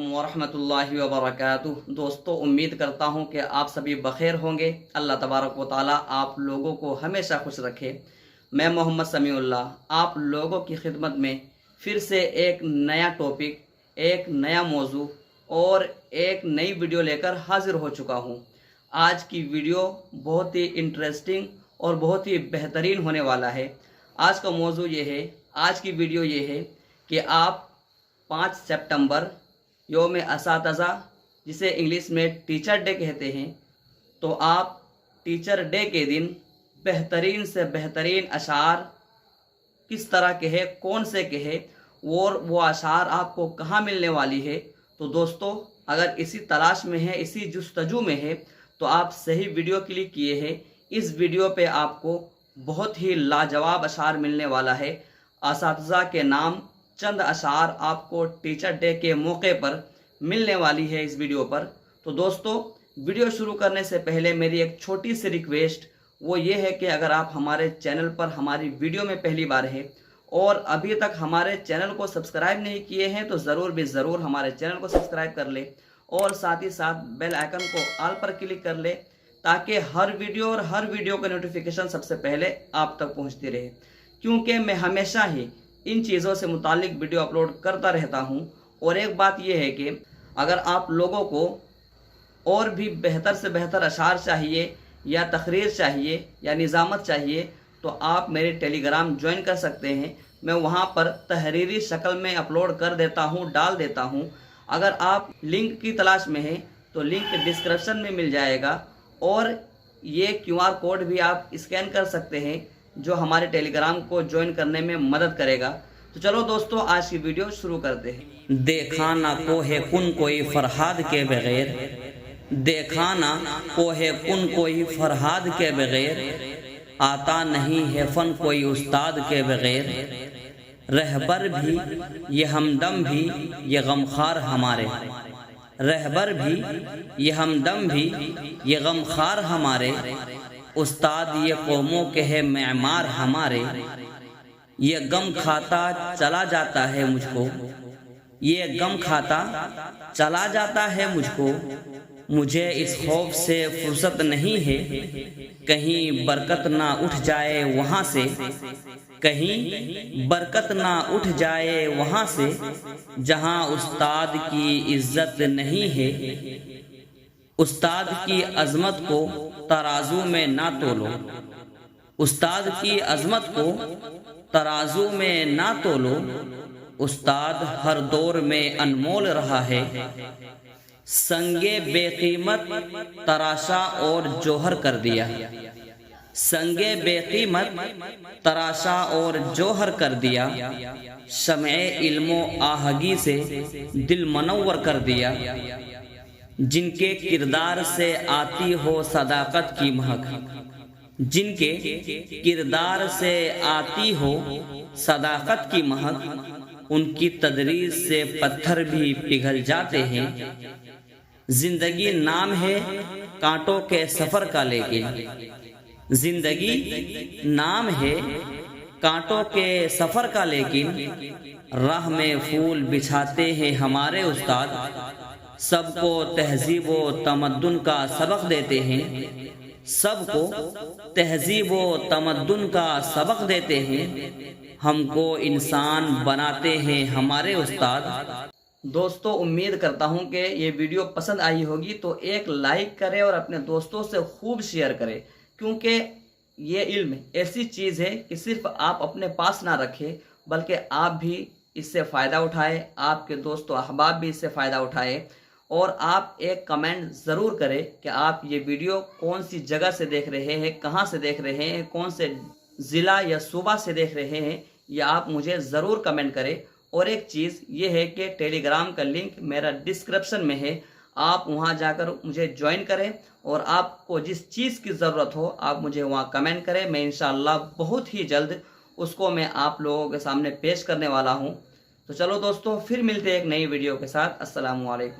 वरहमतुल्लाहि वबरकातुहू। दोस्तों, उम्मीद करता हूँ कि आप सभी बखैर होंगे। अल्लाह तबारक व तआला आप लोगों को हमेशा खुश रखे। मैं मोहम्मद समीउल्लाह आप लोगों की खिदमत में फिर से एक नया टॉपिक, एक नया मौजू और एक नई वीडियो लेकर हाजिर हो चुका हूँ। आज की वीडियो बहुत ही इंटरेस्टिंग और बहुत ही बेहतरीन होने वाला है। आज का मौजू ये है, आज की वीडियो ये है कि आप 5 सितंबर यौम असातिज़ा, जिसे इंग्लिश में टीचर डे कहते हैं, तो आप टीचर डे के दिन बेहतरीन से बेहतरीन अशार किस तरह के हैं, कौन से के हैं और वो अशार आपको कहाँ मिलने वाली है। तो दोस्तों, अगर इसी तलाश में है, इसी जुस्तजू में है, तो आप सही वीडियो क्लिक किए हैं। इस वीडियो पे आपको बहुत ही लाजवाब अशार मिलने वाला है। असातिज़ा के नाम चंद अशार आपको टीचर डे के मौके पर मिलने वाली है इस वीडियो पर। तो दोस्तों, वीडियो शुरू करने से पहले मेरी एक छोटी सी रिक्वेस्ट वो ये है कि अगर आप हमारे चैनल पर हमारी वीडियो में पहली बार है और अभी तक हमारे चैनल को सब्सक्राइब नहीं किए हैं, तो ज़रूर हमारे चैनल को सब्सक्राइब कर ले और साथ ही साथ बेल आइकन को ऑल पर क्लिक कर ले, ताकि हर वीडियो का नोटिफिकेशन सबसे पहले आप तक पहुंचती रहे। क्योंकि मैं हमेशा ही इन चीज़ों से मुतालिक वीडियो अपलोड करता रहता हूं। और एक बात यह है कि अगर आप लोगों को और भी बेहतर से बेहतर अशार चाहिए या तकरीर चाहिए या निज़ामत चाहिए, तो आप मेरे टेलीग्राम ज्वाइन कर सकते हैं। मैं वहां पर तहरीरी शक्ल में अपलोड कर देता हूं, डाल देता हूं। अगर आप लिंक की तलाश में हैं तो लिंक डिस्क्रिप्शन में मिल जाएगा और ये QR कोड भी आप स्कैन कर सकते हैं, जो हमारे टेलीग्राम को ज्वाइन करने में मदद करेगा। तो चलो दोस्तों, आज की वीडियो शुरू करते हैं। देखा ना कोहे कुन कोई फरहाद के बगैर, देखा ना कोहे कुन कोई फरहाद के बगैर, आता नहीं है फन कोई उस्ताद के बगैर। रहबर भी ये हमदम भी ये गमखार हमारे, रहबर भी ये हमदम भी ये गमखार हमारे। उस्ताद ये कौमों के है मेमार हमारे। ये गम खाता चला जाता है मुझको, ये गम खाता चला जाता है मुझको। मुझे इस खौफ से फुर्सत नहीं है, कहीं बरकत ना उठ जाए वहाँ से, कहीं बरकत ना उठ जाए वहाँ से, जहाँ उस्ताद की इज्जत नहीं है। उस्ताद की अजमत को तराजू में ना तोलो, उस्ताद की अजमत को तराजू में ना तोलो। उस्ताद हर दौर में अनमोल रहा है, संगे बेकीमत तराशा और जोहर कर दिया, संगे बेकीमत तराशा और जोहर कर दिया। शमए इल्मो आहगी से दिल मनव्वर कर दिया। जिनके किरदार से आती हो सदाकत की महक, जिनके किरदार से आती हो सदाकत की महक, उनकी तदरीस से पत्थर भी पिघल जाते हैं। जिंदगी नाम है कांटों के सफर का, लेकिन जिंदगी नाम है कांटों के सफर का, लेकिन राह में फूल बिछाते हैं हमारे उस्ताद। सबको तहजीब व तमद्दुन का सबक देते हैं, सबको तहजीब व तमद्दुन का सबक देते हैं। हमको इंसान बनाते हैं हमारे उस्ताद। दोस्तों, उम्मीद करता हूं कि ये वीडियो पसंद आई होगी, तो एक लाइक करें और अपने दोस्तों से खूब शेयर करें। क्योंकि ये इल्म ऐसी चीज़ है कि सिर्फ आप अपने पास ना रखें, बल्कि आप भी इससे फ़ायदा उठाएं, आपके दोस्त अहबाब भी इससे फ़ायदा उठाएं। और आप एक कमेंट ज़रूर करें कि आप ये वीडियो कौन सी जगह से देख रहे हैं, कहाँ से देख रहे हैं, कौन से ज़िला या सूबा से देख रहे हैं, ये आप मुझे ज़रूर कमेंट करें। और एक चीज़ ये है कि टेलीग्राम का लिंक मेरा डिस्क्रिप्शन में है, आप वहाँ जाकर मुझे ज्वाइन करें और आपको जिस चीज़ की ज़रूरत हो आप मुझे वहाँ कमेंट करें। मैं इंशाअल्लाह बहुत ही जल्द उसको मैं आप लोगों के सामने पेश करने वाला हूँ। तो चलो दोस्तों, फिर मिलते हैं एक नई वीडियो के साथ। अस्सलामु अलैकुम।